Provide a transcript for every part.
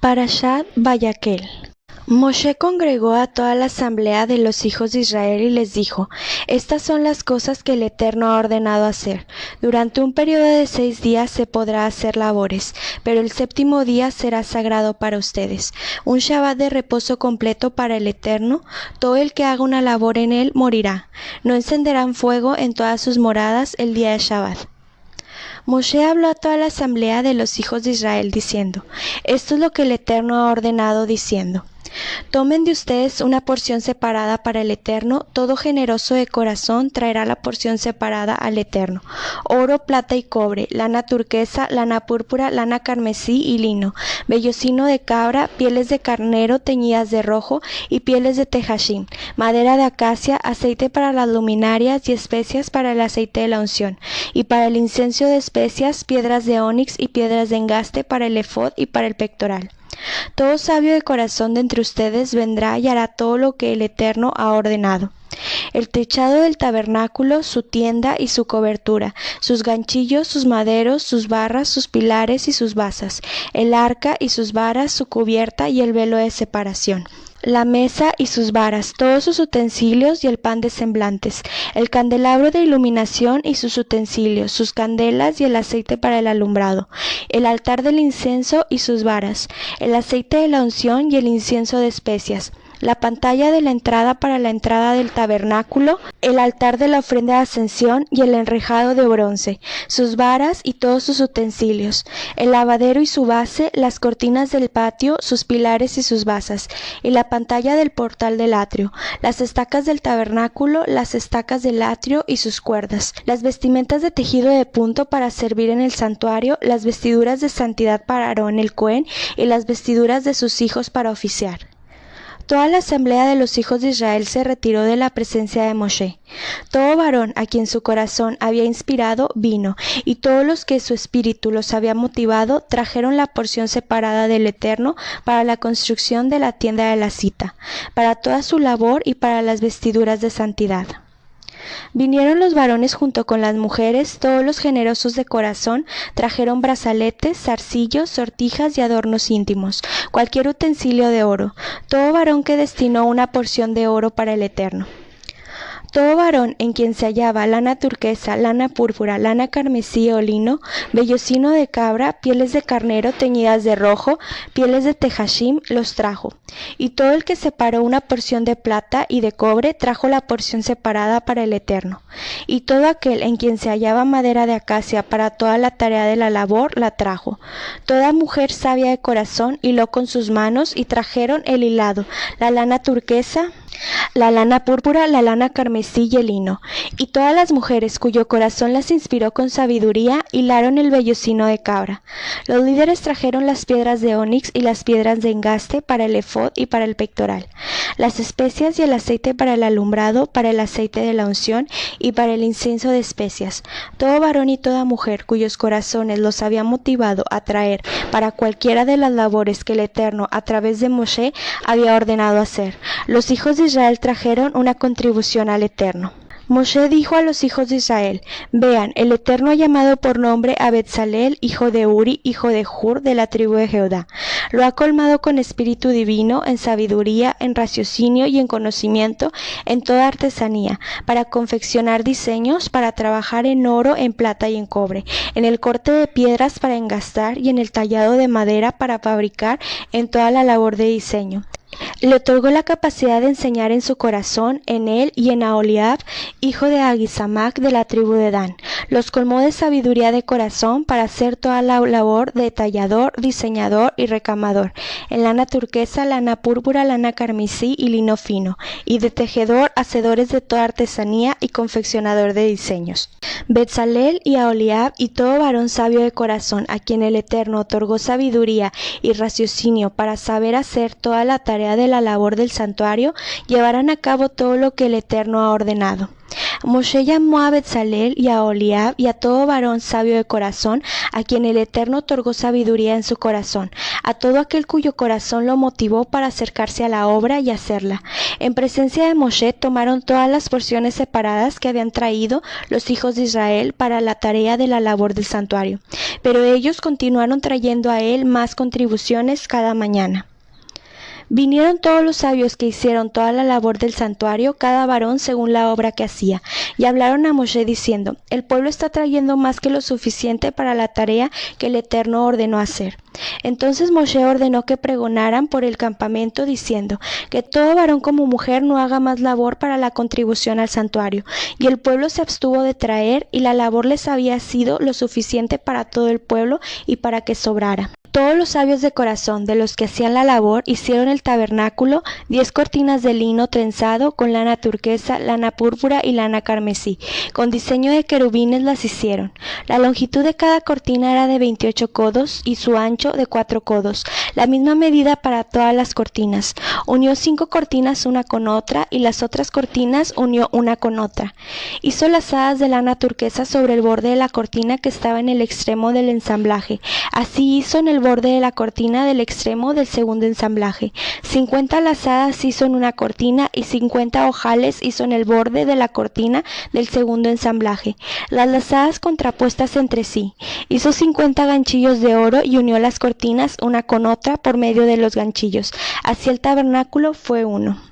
Parashat Vayakhel. Moshe congregó a toda la asamblea de los hijos de Israel y les dijo: Estas son las cosas que el Eterno ha ordenado hacer. Durante un periodo de 6 días se podrá hacer labores, pero el séptimo día será sagrado para ustedes, un Shabbat de reposo completo para el Eterno. Todo el que haga una labor en él morirá. No encenderán fuego en todas sus moradas el día de Shabbat. Moshe habló a toda la asamblea de los hijos de Israel diciendo: Esto es lo que el Eterno ha ordenado diciendo: Tomen de ustedes una porción separada para el Eterno. Todo generoso de corazón traerá la porción separada al Eterno: oro, plata y cobre, lana turquesa, lana púrpura, lana carmesí y lino, vellocino de cabra, pieles de carnero teñidas de rojo y pieles de tejashim, madera de acacia, aceite para las luminarias y especias para el aceite de la unción, y para el incienso de especias, piedras de onix y piedras de engaste para el efod y para el pectoral. Todo sabio de corazón de entre ustedes vendrá y hará todo lo que el Eterno ha ordenado: el techado del tabernáculo, su tienda y su cobertura, sus ganchillos, sus maderos, sus barras, sus pilares y sus basas, el arca y sus varas, su cubierta y el velo de separación, la mesa y sus varas, todos sus utensilios y el pan de semblantes, el candelabro de iluminación y sus utensilios, sus candelas y el aceite para el alumbrado, el altar del incienso y sus varas, el aceite de la unción y el incienso de especias, la pantalla de la entrada para la entrada del tabernáculo, el altar de la ofrenda de ascensión y el enrejado de bronce, sus varas y todos sus utensilios, el lavadero y su base, las cortinas del patio, sus pilares y sus basas, y la pantalla del portal del atrio, las estacas del tabernáculo, las estacas del atrio y sus cuerdas, las vestimentas de tejido de punto para servir en el santuario, las vestiduras de santidad para Aarón el Cohen y las vestiduras de sus hijos para oficiar. Toda la asamblea de los hijos de Israel se retiró de la presencia de Moshe. Todo varón a quien su corazón había inspirado vino, y todos los que su espíritu los había motivado trajeron la porción separada del Eterno para la construcción de la tienda de la cita, para toda su labor y para las vestiduras de santidad. Vinieron los varones junto con las mujeres, todos los generosos de corazón trajeron brazaletes, zarcillos, sortijas y adornos íntimos, cualquier utensilio de oro, todo varón que destinó una porción de oro para el Eterno. Todo varón en quien se hallaba lana turquesa, lana púrpura, lana carmesí o lino, vellocino de cabra, pieles de carnero teñidas de rojo, pieles de tejashim, los trajo. Y todo el que separó una porción de plata y de cobre trajo la porción separada para el Eterno. Y todo aquel en quien se hallaba madera de acacia para toda la tarea de la labor la trajo. Toda mujer sabia de corazón hiló con sus manos y trajeron el hilado, la lana turquesa, la lana púrpura, la lana carmesí y el lino. Y todas las mujeres cuyo corazón las inspiró con sabiduría hilaron el vellocino de cabra. Los líderes trajeron las piedras de onix y las piedras de engaste para el efod y para el pectoral, las especias y el aceite para el alumbrado, para el aceite de la unción y para el incienso de especias. Todo varón y toda mujer cuyos corazones los había motivado a traer para cualquiera de las labores que el Eterno a través de Moshe había ordenado hacer. Los hijos de Israel trajeron una contribución al Eterno. Moshe dijo a los hijos de Israel: Vean, el Eterno ha llamado por nombre a Betzalel, hijo de Uri, hijo de Hur, de la tribu de Judá. Lo ha colmado con espíritu divino, en sabiduría, en raciocinio y en conocimiento, en toda artesanía, para confeccionar diseños, para trabajar en oro, en plata y en cobre, en el corte de piedras para engastar y en el tallado de madera para fabricar, en toda la labor de diseño. Le otorgó la capacidad de enseñar en su corazón, en él y en Aholiab, hijo de Ahisamac de la tribu de Dan. Los colmó de sabiduría de corazón para hacer toda la labor de tallador, diseñador y recamador, en lana turquesa, lana púrpura, lana carmesí y lino fino, y de tejedor, hacedores de toda artesanía y confeccionador de diseños. Betzalel y Aholiab y todo varón sabio de corazón a quien el Eterno otorgó sabiduría y raciocinio para saber hacer toda la tarea de la labor del santuario, llevarán a cabo todo lo que el Eterno ha ordenado. Moshe llamó a Betzalel y a Oholiab y a todo varón sabio de corazón, a quien el Eterno otorgó sabiduría en su corazón, a todo aquel cuyo corazón lo motivó para acercarse a la obra y hacerla. En presencia de Moshe tomaron todas las porciones separadas que habían traído los hijos de Israel para la tarea de la labor del santuario, pero ellos continuaron trayendo a él más contribuciones cada mañana. Vinieron todos los sabios que hicieron toda la labor del santuario, cada varón según la obra que hacía, y hablaron a Moshe diciendo: el pueblo está trayendo más que lo suficiente para la tarea que el Eterno ordenó hacer. Entonces Moshe ordenó que pregonaran por el campamento diciendo: que todo varón como mujer no haga más labor para la contribución al santuario. Y el pueblo se abstuvo de traer, y la labor les había sido lo suficiente para todo el pueblo y para que sobrara. Todos los sabios de corazón de los que hacían la labor hicieron el tabernáculo, 10 cortinas de lino trenzado con lana turquesa, lana púrpura y lana carmesí. Con diseño de querubines las hicieron. La longitud de cada cortina era de 28 codos y su ancho de 4 codos, la misma medida para todas las cortinas. Unió 5 cortinas una con otra y las otras cortinas unió una con otra. Hizo lazadas de lana turquesa sobre el borde de la cortina que estaba en el extremo del ensamblaje. Así hizo en el borde de la cortina del extremo del segundo ensamblaje. 50 lazadas hizo en una cortina y 50 ojales hizo en el borde de la cortina del segundo ensamblaje, las lazadas contrapuestas entre sí. Hizo 50 ganchillos de oro y unió las cortinas una con otra por medio de los ganchillos. Así el tabernáculo fue uno.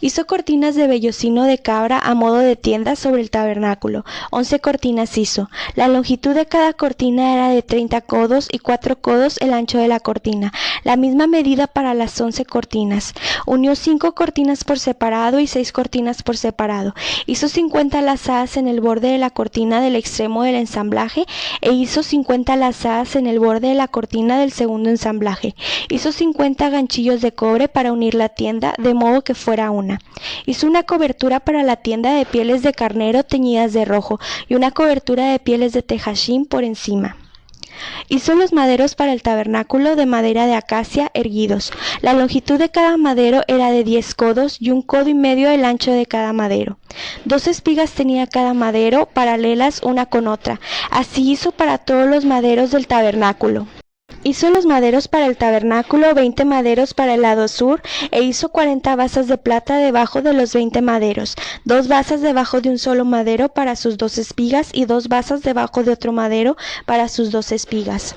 Hizo cortinas de vellocino de cabra a modo de tiendas sobre el tabernáculo. 11 cortinas hizo. La longitud de cada cortina era de 30 codos y 4 codos el ancho de la cortina, la misma medida para las 11 cortinas. Unió 5 cortinas por separado y 6 cortinas por separado. Hizo 50 lazadas en el borde de la cortina del extremo del ensamblaje e hizo 50 lazadas en el borde de la cortina del segundo ensamblaje. Hizo 50 ganchillos de cobre para unir la tienda de modo que fuera una. Hizo una cobertura para la tienda de pieles de carnero teñidas de rojo y una cobertura de pieles de tejashim por encima. Hizo los maderos para el tabernáculo de madera de acacia erguidos. La longitud de cada madero era de 10 codos y 1 codo y medio el ancho de cada madero. 2 espigas tenía cada madero, paralelas una con otra. Así hizo para todos los maderos del tabernáculo. Hizo los maderos para el tabernáculo, 20 maderos para el lado sur, e hizo 40 basas de plata debajo de los 20 maderos, 2 basas debajo de un solo madero para sus 2 espigas y 2 basas debajo de otro madero para sus 2 espigas.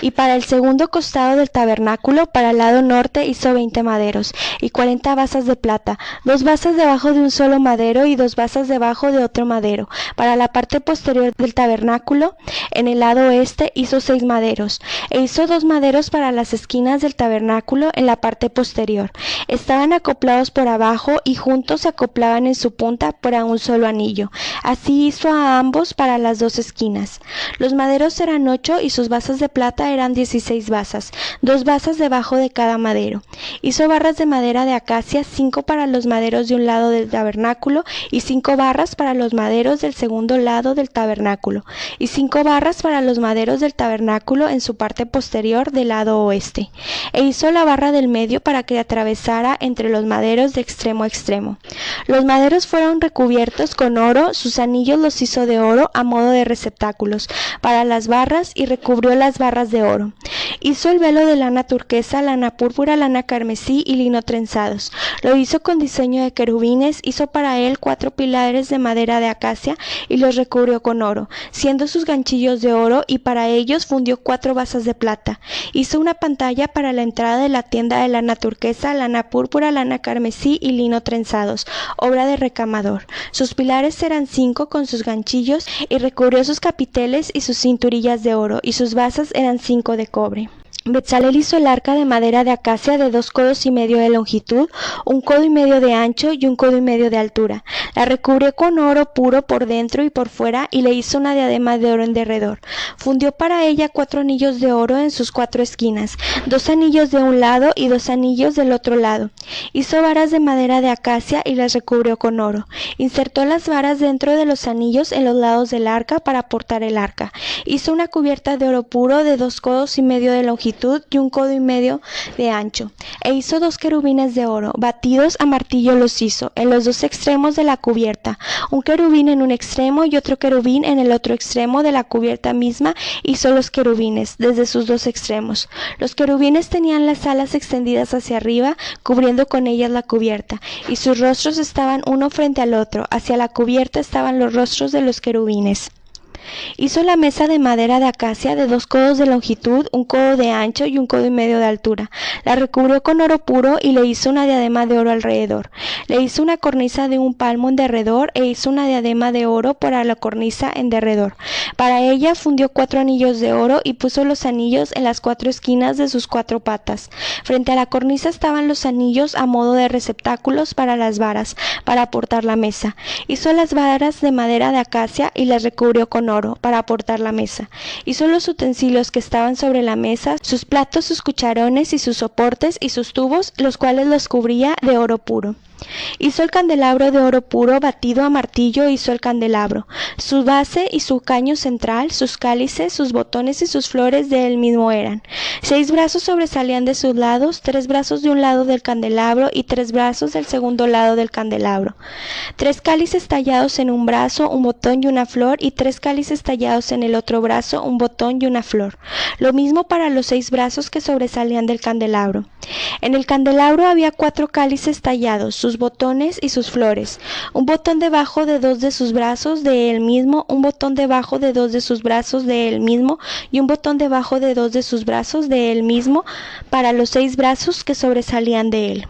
Y para el segundo costado del tabernáculo, para el lado norte, hizo 20 maderos y 40 basas de plata, 2 basas debajo de un solo madero y 2 basas debajo de otro madero. Para la parte posterior del tabernáculo, en el lado oeste, hizo 6 maderos, e hizo 2 maderos para las esquinas del tabernáculo en la parte posterior. Estaban acoplados por abajo y juntos se acoplaban en su punta por un solo anillo. Así hizo a ambos para las 2 esquinas. Los maderos eran 8 y sus basas de plata eran 16 basas, 2 basas debajo de cada madero. Hizo barras de madera de acacia, 5 para los maderos de un lado del tabernáculo y 5 barras para los maderos del segundo lado del tabernáculo, y 5 barras para los maderos del tabernáculo en su parte posterior del lado oeste. E hizo la barra del medio para que atravesara entre los maderos de extremo a extremo. Los maderos fueron recubiertos con oro, sus anillos los hizo de oro a modo de receptáculos para las barras y recubrió las barras de oro. Hizo el velo de lana turquesa, lana púrpura, lana carmesí y lino trenzados. Lo hizo con diseño de querubines, hizo para él 4 pilares de madera de acacia y los recubrió con oro, siendo sus ganchillos de oro, y para ellos fundió 4 basas de plata. Hizo una pantalla para la entrada de la tienda de lana turquesa, lana púrpura, lana carmesí y lino trenzados, obra de recamador. Sus pilares eran 5 con sus ganchillos, y recubrió sus capiteles y sus cinturillas de oro, y sus basas eran 5 de cobre. Betzalel hizo el arca de madera de acacia de 2 codos y medio de longitud, 1 codo y medio de ancho y 1 codo y medio de altura. La recubrió con oro puro por dentro y por fuera y le hizo una diadema de oro en derredor. Fundió para ella 4 anillos de oro en sus 4 esquinas, 2 anillos de un lado y 2 anillos del otro lado. Hizo varas de madera de acacia y las recubrió con oro. Insertó las varas dentro de los anillos en los lados del arca para portar el arca. Hizo una cubierta de oro puro de 2 codos y medio de longitud longitud y 1,5 codos de ancho. E hizo 2 querubines de oro, batidos a martillo los hizo, en los 2 extremos de la cubierta, un querubín en un extremo y otro querubín en el otro extremo de la cubierta misma hizo los querubines, desde sus 2 extremos. Los querubines tenían las alas extendidas hacia arriba, cubriendo con ellas la cubierta, y sus rostros estaban uno frente al otro, hacia la cubierta estaban los rostros de los querubines. Hizo la mesa de madera de acacia de 2 codos de longitud, 1 codo de ancho y 1,5 codos de altura. La recubrió con oro puro y le hizo una diadema de oro alrededor. Le hizo una cornisa de 1 palmo en derredor e hizo una diadema de oro para la cornisa en derredor. Para ella fundió 4 anillos de oro y puso los anillos en las 4 esquinas de sus 4 patas. Frente a la cornisa estaban los anillos a modo de receptáculos para las varas, para aportar la mesa. Hizo las varas de madera de acacia y las recubrió con oro para aportar la mesa. Hizo los utensilios que estaban sobre la mesa, sus platos, sus cucharones y sus soportes y sus tubos, los cuales los cubría de oro puro. Hizo el candelabro de oro puro batido a martillo, hizo el candelabro, su base y su caño central, sus cálices, sus botones y sus flores de él mismo eran. 6 brazos sobresalían de sus lados, 3 brazos de un lado del candelabro y 3 brazos del segundo lado del candelabro. 3 cálices tallados en un brazo, un botón y una flor, y 3 cálices tallados en el otro brazo, un botón y una flor. Lo mismo para los 6 brazos que sobresalían del candelabro. En el candelabro había 4 cálices tallados, sus botones y sus flores, un botón debajo de 2 de sus brazos de él mismo, un botón debajo de 2 de sus brazos de él mismo y un botón debajo de 2 de sus brazos de él mismo para los 6 brazos que sobresalían de él.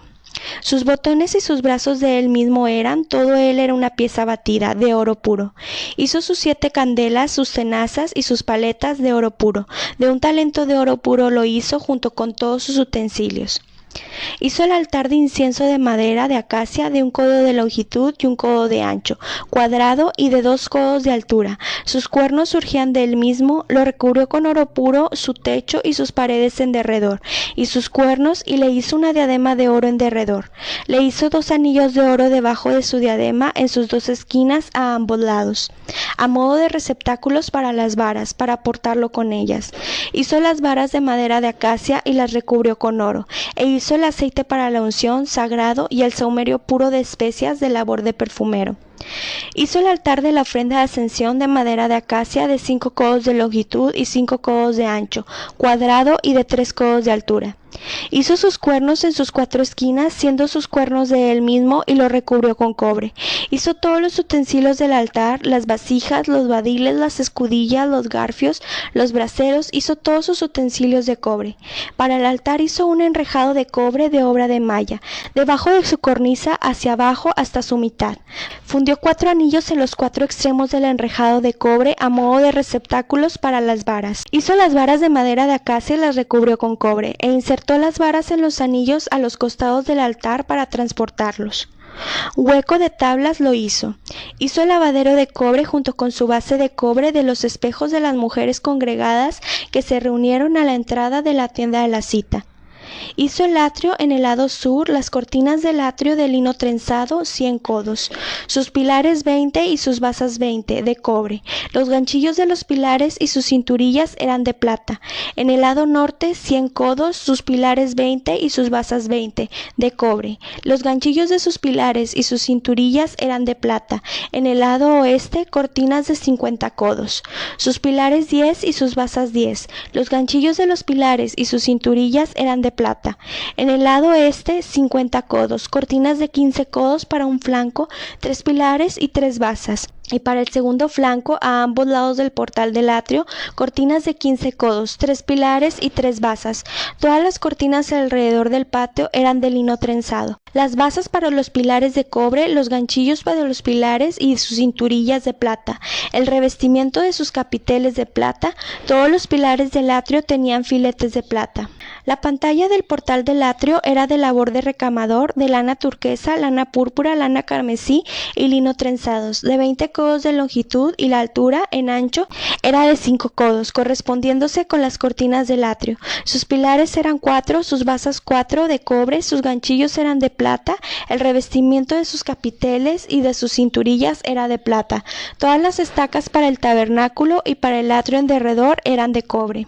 Sus botones y sus brazos de él mismo eran, todo él era una pieza batida, de oro puro. Hizo sus 7 candelas, sus tenazas y sus paletas de oro puro. De un talento de oro puro lo hizo junto con todos sus utensilios. Hizo el altar de incienso de madera de acacia de 1 codo de longitud y 1 codo de ancho, cuadrado y de 2 codos de altura. Sus cuernos surgían de él mismo, lo recubrió con oro puro, su techo y sus paredes en derredor, y sus cuernos, y le hizo una diadema de oro en derredor. Le hizo 2 anillos de oro debajo de su diadema en sus 2 esquinas a ambos lados, a modo de receptáculos para las varas, para portarlo con ellas. Hizo las varas de madera de acacia y las recubrió con oro, e hizo el aceite para la unción sagrado y el sahumerio puro de especias de labor de perfumero. Hizo el altar de la ofrenda de ascensión de madera de acacia de 5 codos de longitud y 5 codos de ancho, cuadrado y de 3 codos de altura. Hizo sus cuernos en sus 4 esquinas, siendo sus cuernos de él mismo, y lo recubrió con cobre. Hizo todos los utensilios del altar, las vasijas, los badiles, las escudillas, los garfios, los braseros, hizo todos sus utensilios de cobre. Para el altar hizo un enrejado de cobre de obra de malla, debajo de su cornisa hacia abajo hasta su mitad. Fundió 4 anillos en los 4 extremos del enrejado de cobre a modo de receptáculos para las varas. Hizo las varas de madera de acacia y las recubrió con cobre, e insertó las varas en los anillos a los costados del altar para transportarlos. Hueco de tablas lo hizo. Hizo el lavadero de cobre junto con su base de cobre de los espejos de las mujeres congregadas que se reunieron a la entrada de la tienda de la cita. Hizo el atrio en el lado sur, las cortinas del atrio de lino trenzado, 100 codos, sus pilares 20 y sus basas 20, de cobre. Los ganchillos de los pilares y sus cinturillas eran de plata. En el lado norte, 100 codos, sus pilares 20 y sus basas 20, de cobre. Los ganchillos de sus pilares y sus cinturillas eran de plata. En el lado oeste, cortinas de 50 codos, sus pilares 10 y sus basas 10. Los ganchillos de los pilares y sus cinturillas eran de plata. En el lado este, 50 codos, cortinas de 15 codos para un flanco, 3 pilares y 3 basas. Y para el segundo flanco, a ambos lados del portal del atrio, cortinas de 15 codos, 3 pilares y 3 basas. Todas las cortinas alrededor del patio eran de lino trenzado. Las basas para los pilares de cobre, los ganchillos para los pilares y sus cinturillas de plata, el revestimiento de sus capiteles de plata, todos los pilares del atrio tenían filetes de plata. La pantalla del portal del atrio era de labor de recamador, de lana turquesa, lana púrpura, lana carmesí y lino trenzados, de 20 codos de longitud, y la altura, en ancho, era de 5 codos, correspondiéndose con las cortinas del atrio. Sus pilares eran 4, sus basas 4 de cobre, sus ganchillos eran de plata, el revestimiento de sus capiteles y de sus cinturillas era de plata. Todas las estacas para el tabernáculo y para el atrio en derredor eran de cobre.